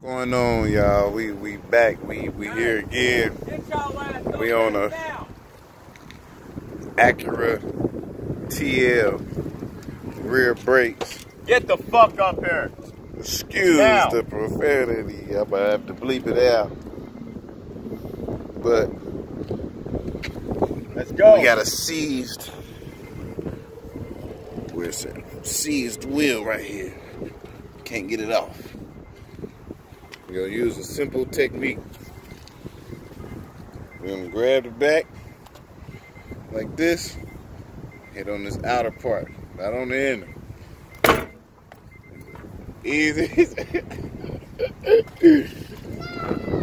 Going on, y'all? We back. We here again. We on a Acura TL rear brakes. Get the fuck up here. Excuse the profanity. I'm gonna have to bleep it out. But let's go. We got a seized. Where's it? Seized wheel right here. Can't get it off. We're gonna use a simple technique. We're gonna grab the back like this, hit on this outer part, not on the inner. Easy.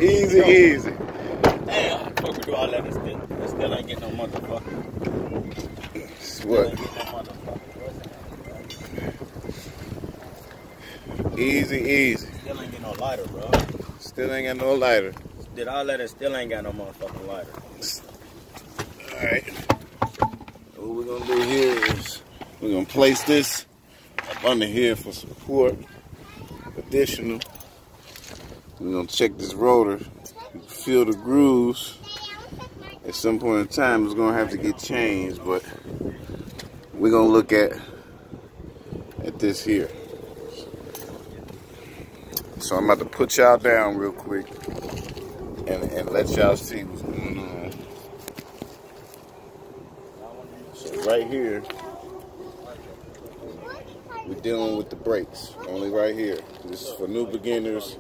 Easy, easy. Damn, fuck we do all that, it still ain't getting no motherfucker. What? Easy, easy. Still ain't getting no lighter, bro. Still ain't got no lighter. Did all that and still ain't got no motherfucking lighter. Alright. What we're gonna do here is we're gonna place this up under here for support. Additional. We're gonna check this rotor, feel the grooves. At some point in time it's gonna have to get changed, but we're gonna look at this here. So I'm about to put y'all down real quick and let y'all see what's going on. So right here, we're dealing with the brakes, only right here. This is for new beginners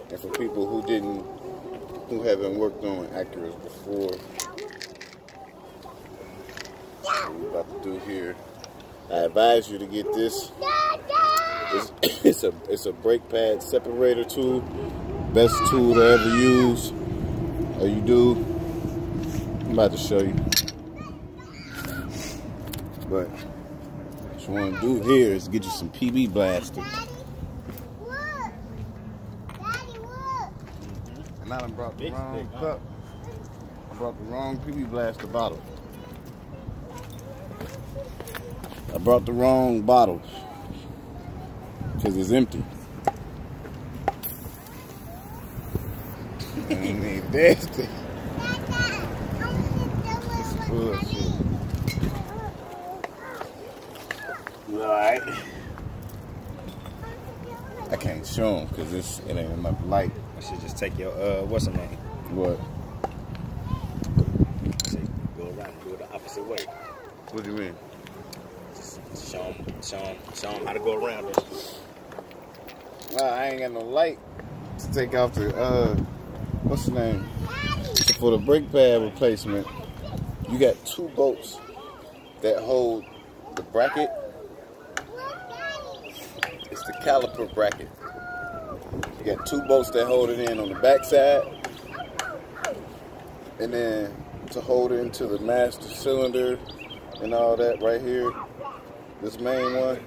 and for people who haven't worked on Acuras before. What we're about to do here, I advise you to get this. It's a brake pad separator tool, best tool to ever use. Or you do. I'm about to show you. But what you want to do here is get you some PB blaster. And I done brought the wrong cup. I brought the wrong PB blaster bottle. I brought the wrong bottle. Because it's empty. I mean, that's the bullshit. Alright. I can't show them because it ain't enough light. I should just take your, what's the name? What? Go around and do it the opposite way. What do you mean? Just show them how to go around it. I ain't got no light to take off the, what's the name? So for the brake pad replacement, you got two bolts that hold the bracket. It's the caliper bracket. You got two bolts that hold it in on the back side. And then to hold it into the master cylinder and all that right here, this main one,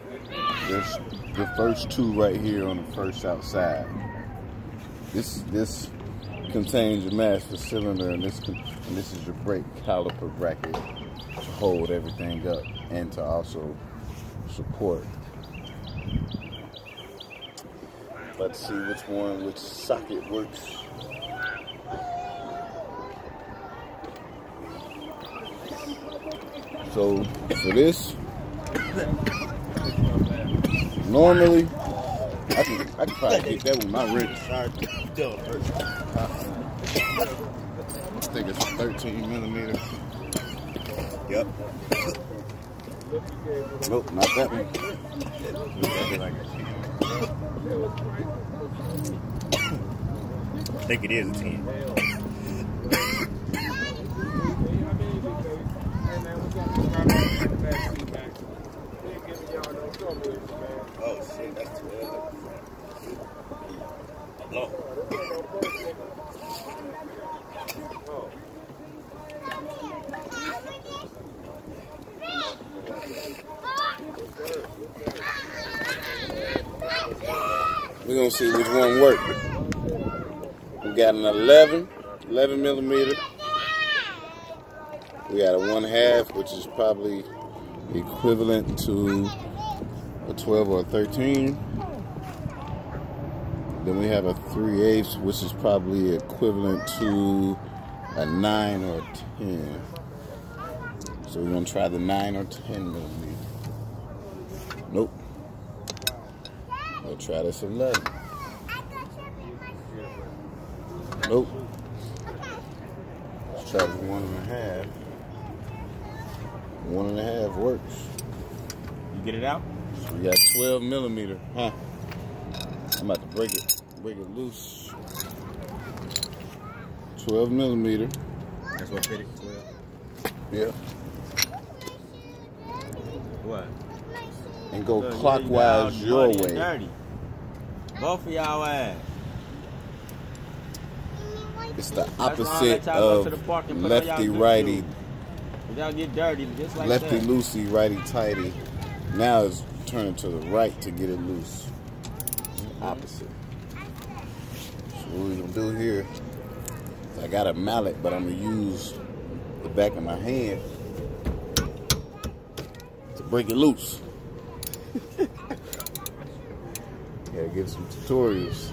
there's the first two right here on the first outside. This contains your master cylinder, and this is your brake caliper bracket to hold everything up and to also support. Let's see which socket works. So for this, normally, I can probably get that with my wrist. I think it's a 13 millimeter. Yep. Nope, not that one. I think it is a 10. Oh shit, that's 12. No. We're gonna see which one works. We got an 11 millimeter. We got a 1/2, which is probably equivalent to a 12 or a 13. Then we have a 3/8, which is probably equivalent to a 9 or a 10. So we're gonna try the 9 or 10 millimeter. Nope. We'll try this 11. Nope. Let's try the 1.5. 1.5 works. You get it out? So we got 12 millimeter, huh? I'm about to break it loose. 12 millimeter. That's what fit it. 12. Yeah. What? And go Look, clockwise your muddy and way. dirty. Both of y'all ass. It's the why I opposite let y'all go to the of park and put on y'all lefty good righty, shoes. Y'all get dirty just like lefty that. loosey, righty tighty. Now it's turning to the right to get it loose. Opposite. So what we're gonna do here is I got a mallet, but I'm gonna use the back of my hand to break it loose. Gotta get some tutorials.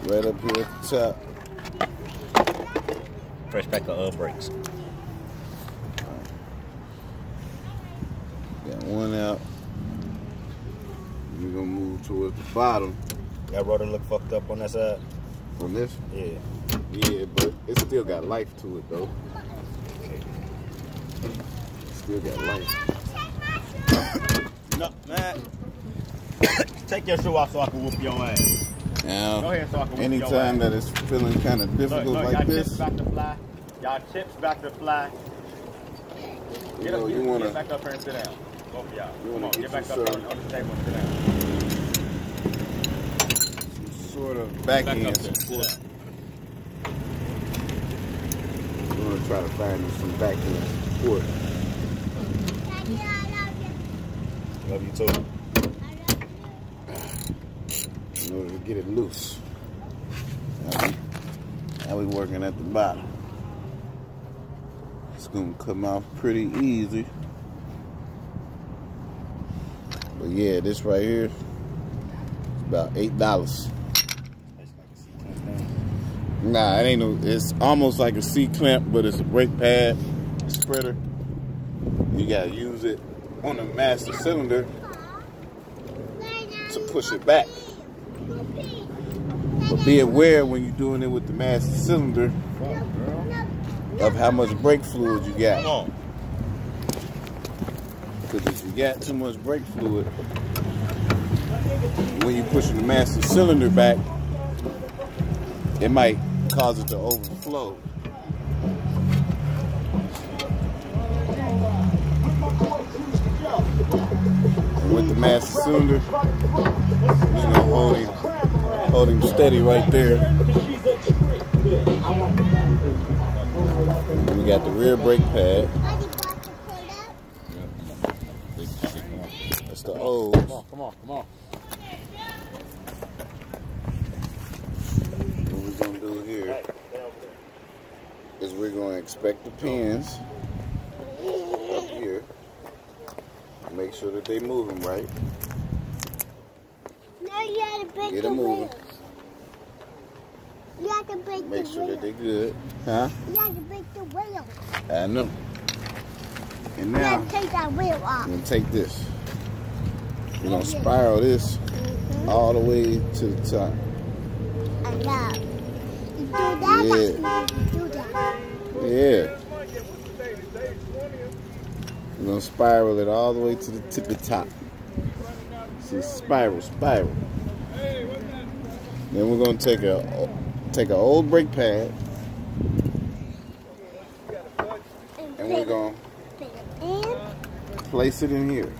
Right up here at the top. Fresh pack of brakes. Got one out. We're gonna move towards the bottom. That rotor look fucked up on that side? On this? Yeah. Yeah, but it still got life to it though. Still got life. No, man. Take your shoe off so I can whoop your ass. Now, Go ahead so I can whoop your anytime ass. that it's feeling kind of difficult Look, like y'all this, chips back to fly. Y'all chips back to fly. you know, you want Get to back up here and sit down. Both of y'all. You wanna Come on, get get back up yourself- on the table and sit down. sort of Back up backhand there. Sit support. down. We're going to try to find you some backhand support. Love you too. In order to get it loose. Now we working at the bottom. It's gonna come off pretty easy. But yeah, this right here is about $8. Nah, it ain't no. It's almost like a C-clamp, but it's a brake pad spreader. You gotta use it on the master cylinder to push it back. But be aware when you're doing it with the master cylinder of how much brake fluid you Come got. on. Because if you got too much brake fluid, when you're pushing the master cylinder back, it might cause it to overflow. And with the master cylinder, you're gonna hold him steady right there. And we got the rear brake pad. That's the O's. Come on. What we're gonna do here is we're gonna inspect the pins up here. Make sure that they moving right. No, you gotta break Get the them moving. wheels. You have to break Make the sure that wheels. they good. Huh? You have to break the wheels. I know. And You now have to take that wheel off. I'm gonna take this. We're gonna spiral this all the way to the top. And now, you do that, you do that. Yeah. We're gonna spiral it all the way to the tippy top. See, spiral. Then we're gonna take an old brake pad, and we're gonna place it in here.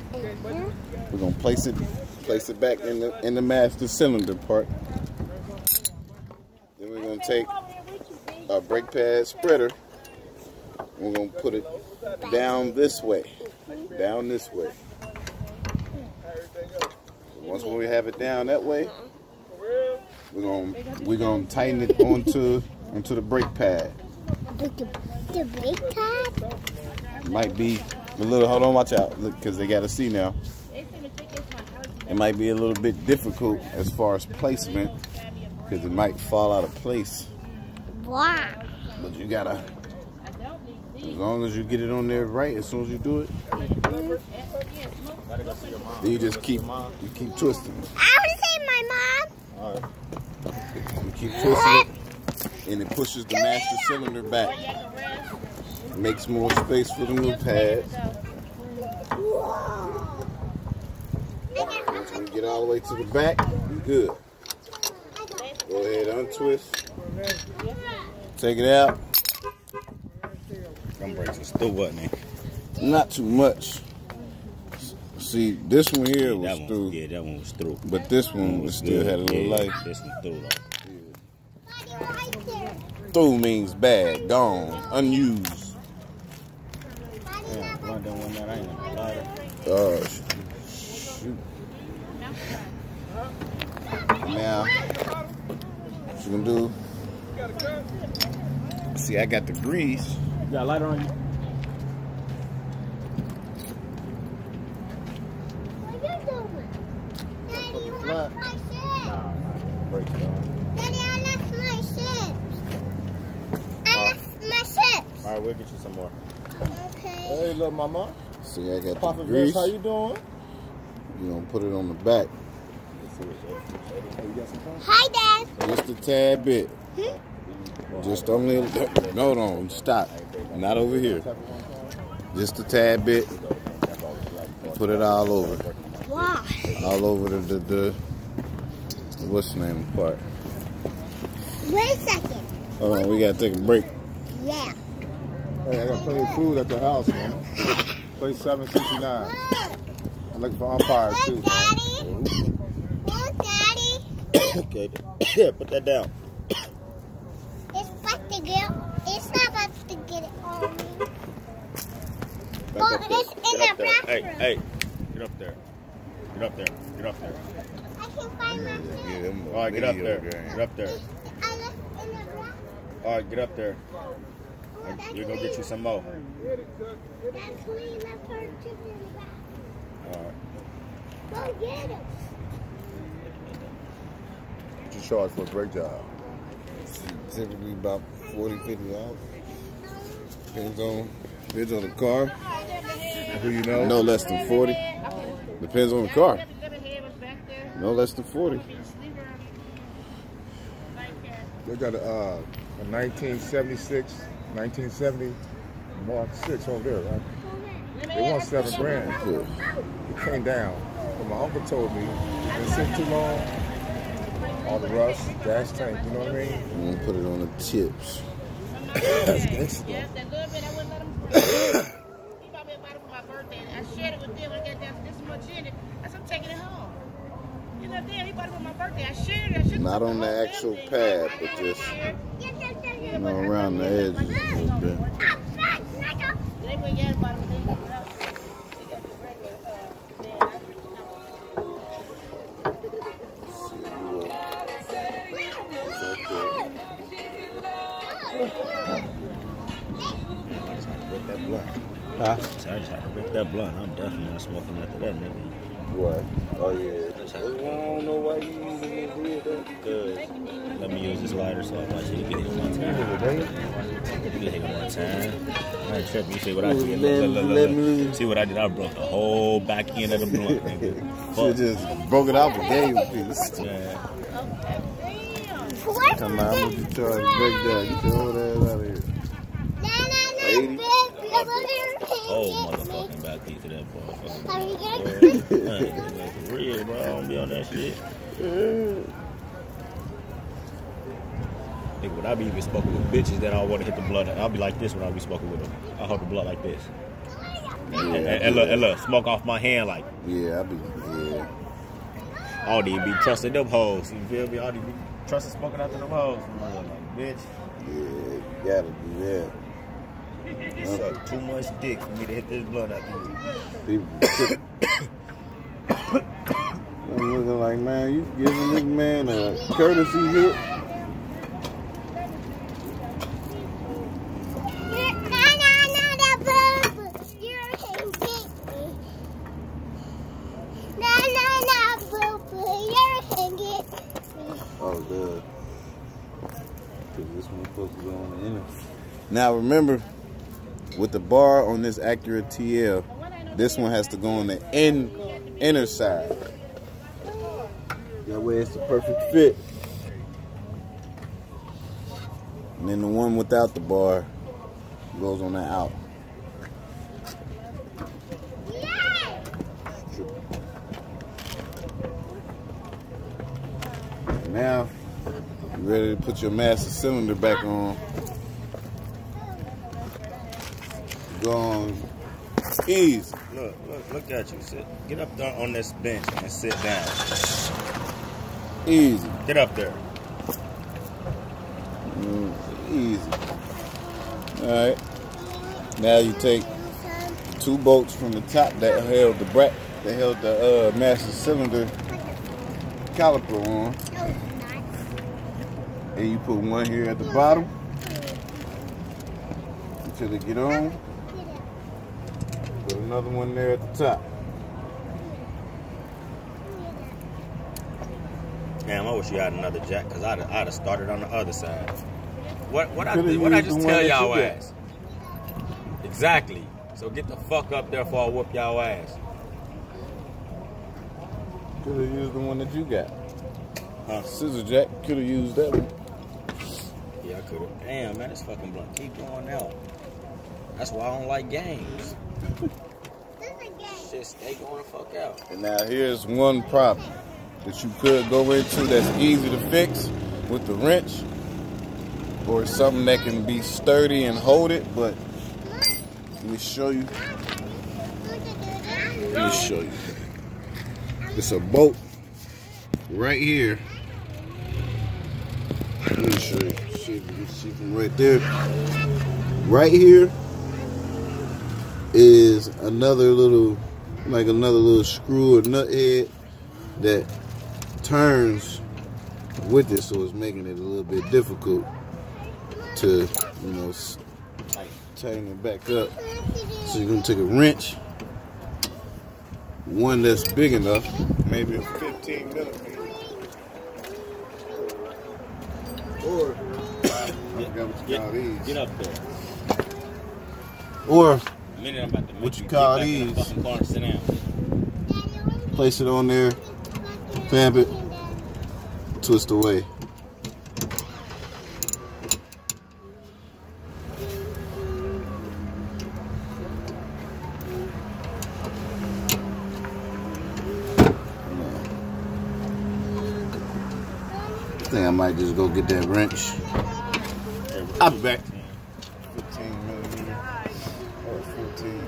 We're gonna place it back in the master cylinder part. Then we're gonna take a brake pad spreader. We're gonna put it down this way. Once we have it down that way, we're gonna tighten it onto the brake pad. The brake pad? Might be But look, hold on, watch out. Look, because they got to see now. It might be a little bit difficult as far as placement because it might fall out of place. Wow. But you gotta, as long as you get it on there right, as soon as you do it, then you just keep twisting it. I want to see my mom. All right. You keep twisting it, and it pushes the master cylinder back. Makes more space for the new pads. Once we get all the way to the back, you're good. Go ahead, untwist. Take it out. Them brakes are still what, man? Not too much. See, this one here was through. Yeah, that one was through. But this one still had a little life. This one through, though. Through means bad, gone, unused. Oh, shoot. Now, what you gonna do? See, I got the grease. You got a lighter on you? What are you doing? Daddy, you want my shit? Nah, break it on. Daddy, I left my shit. I left my shit. All right, we'll get you some more. Okay. Hey, little mama. See, I got Papa the grease. Vince, how you doing? You gonna put it on the back. Hi, Dad. Just a tad bit. Just only, no, don't stop. Not over here. Just a tad bit. Put it all over. Wow. All over the what's the name of the part? Wait a second. Hold on, we gotta take a break. Yeah. Hey, I got plenty of food at the house, man. Place 769. I'm looking for umpires too. Look, Daddy. Look, Daddy. Okay, yeah, put that down. It's about to get. It's not about to get it on me. Back Oh, up there. it's in Get the up there. bathroom. Hey, get up there. Get up there. Get up there. I can find my shit. All right, get up there. Get up there. I left in the bathroom. All right, get up there. Oh, that's We're gonna get you clean. some more. That's clean. Left her chicken in the bathroom. All right. Go get it. What you charge for a brake job? Typically about $40, $50. Depends on the car. Who you know? No less than 40. Depends on the car. No less than 40. They got a 1976, 1970 Mark 6 over there, right? They want $7 grand. Good. It came down. But my uncle told me, it sit too long, all the rust, gas tank, you know what I mean? I'm gonna put it on the tips. That's gangsta. Yeah, that little bit I wouldn't let him. He bought me a bottle for my birthday. I shared it with them. I got this much in it. I said, I'm taking it home. You know, damn, he bought it for my birthday. I shared it. I should Not on the actual pad, but just around the edges a little bit. They went yeah, bottle of things. That blunt. Huh? So I just had to rip that blunt. I'm definitely not smoking after that, nigga. What? Oh yeah. I don't know why you using it weird. Good. Let me use this lighter so I watch you can hit it one time. You can hit it one time. I ain't tripping. You see what I did? Look. See what I did? I broke the whole back end of the blunt, nigga. Should just broke it off and gave you a piece. Yeah. Come on, I'm gonna charge break down. Get your old ass out of here. 80. Oh, motherfucking back piece of that motherfucker. For real, bro. I don't be on that shit. Nigga, when I be even smoking with bitches that I don't want to hit the blunt, I'll be like this when I be smoking with them. I hold the blunt like this. And look, smoke off my hand like. Yeah, I don't even be trusting them hoes. You feel me? I don't even be trusting smoking out to them hoes. Like, bitch. you gotta do that. You suck too much dick for me to hit this blunt out you. I'm looking like, man, you giving this man a courtesy hit? Oh, duh. Because this one's supposed to go on the inner. Now remember, with the bar on this Acura TL, this one has to go on the inner side. That way it's the perfect fit. And then the one without the bar goes on the out. Now, you ready to put your master cylinder back on. Go on easy. Look at you. Get up there on this bench and sit down. Easy. Get up there. Easy. Alright. Now you take 2 bolts from the top that held the master cylinder caliper on. And you put one here at the bottom until they get on. Put another one there at the top. Damn, I wish you had another jack, because I'd have started on the other side. What I just tell y'all ass? Exactly. So get the fuck up there before I whoop y'all ass. Could have used the one that you got. Huh? Scissor jack. Could have used that one. Yeah, I could have. Damn, man, this fucking blunt keep going out. That's why I don't like games. Shit, stay going the fuck out. And now here's one problem that you could go into that's easy to fix with the wrench, or something that can be sturdy and hold it. But let me show you. It's a bolt right here. Let me show you. See if you can see from right there. Right here is another little screw or nut head that turns with it, so it's making it a little bit difficult to, tighten it back up. So you're gonna take a wrench, one that's big enough, maybe a 15 millimeter, or I forgot what you call these. Get up there. Or I'm about to what you call these. Sit down. Place it on there, fab it, twist away. I think I might just go get that wrench. I'll be back. 15 millimeter or 14.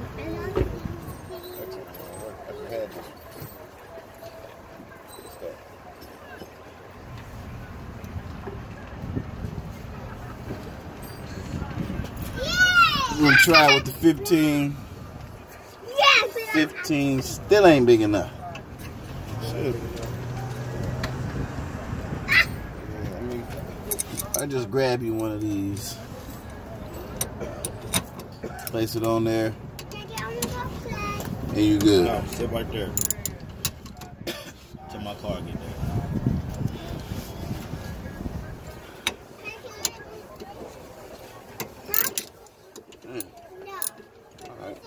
We're gonna try with the 15. 15 still ain't big enough. I just grab you one of these, place it on there, and you good. No, sit right there till my car get there. Alright.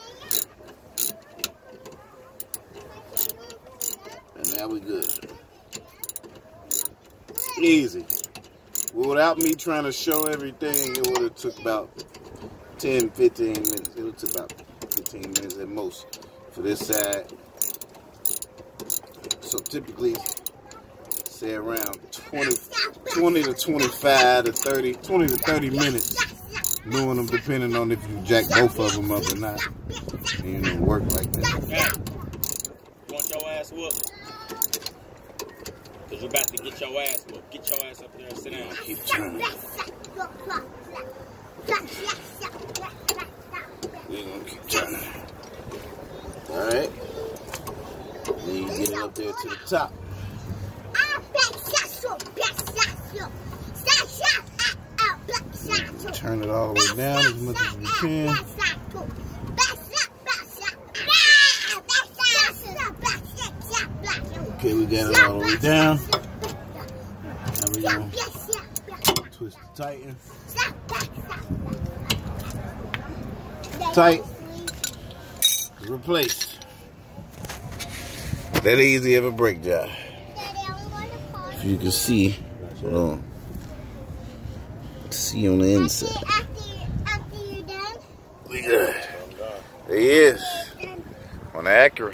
And now we good. Easy. Without me trying to show everything, it would have took about 10, 15 minutes. It would took about 15 minutes at most for this side. So typically, say around 20 to 25 to 30, 20 to 30 minutes doing them, depending on if you jack both of them up or not. And it work like that. Hey, you want your ass whooped? Because you're about to get your ass whooped. Get your ass up there and sit down. Keep trying. We're gonna keep trying. Alright. Then you get it up there to the top. Turn it all the way down as much as you can. Okay, we got it all the way down. Now we Twist the tighten. Tight. Replaced. That easy of a brake job. If you can see, hold on. See on the inside. After you're done. We good. There he is. On the Acura.